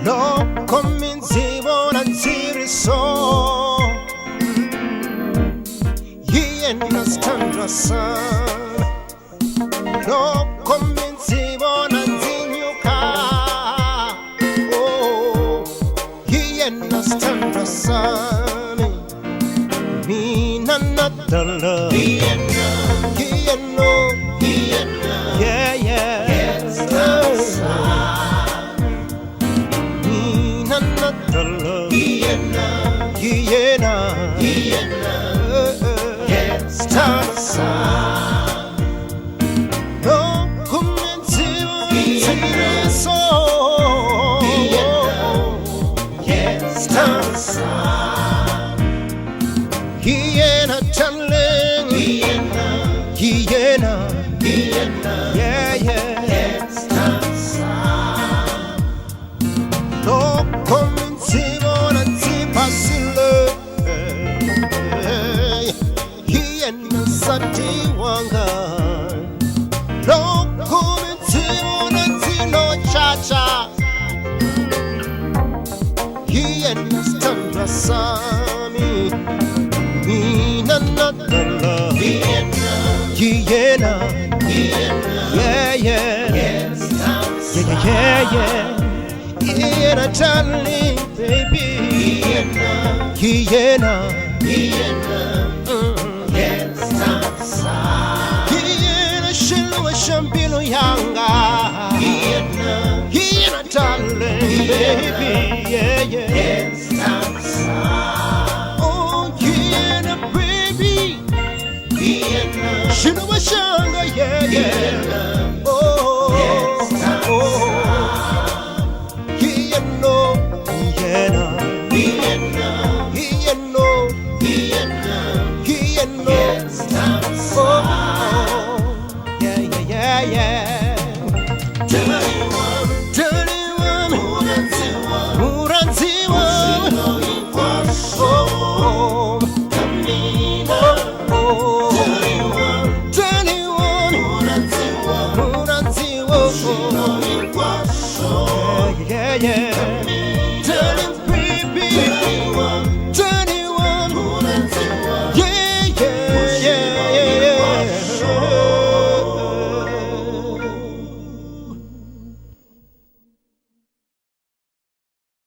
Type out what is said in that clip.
No commenti volentieri so. He understand the sun. No commenti volentieri car. Oh, he understand the sun. Mina not the love. He know. Yeah, yeah. Yes, the sun. Mina not the love. Hyena. Yes, the sun. No commenti volentieri so. Yes, the sun. Hyena darling. Hyena. Yeah, yeah. Yes, the sun. No commenti volentieri pasile. Hyena sati wanga. No commenti volentieri no cha-cha. Hyena stand the sami. Mina not the love. Hyena. Yeah, yeah. Yes, the sun. Yeah, yeah. Hyena darling, baby. Hyena. Yes, the sun. Hyena shilwa shambino yanga. Hyena darling, baby. Yeah, yeah. Yes, the sun. Oh, hyena, baby. Hyena. Shilwa shanga, yeah, yeah.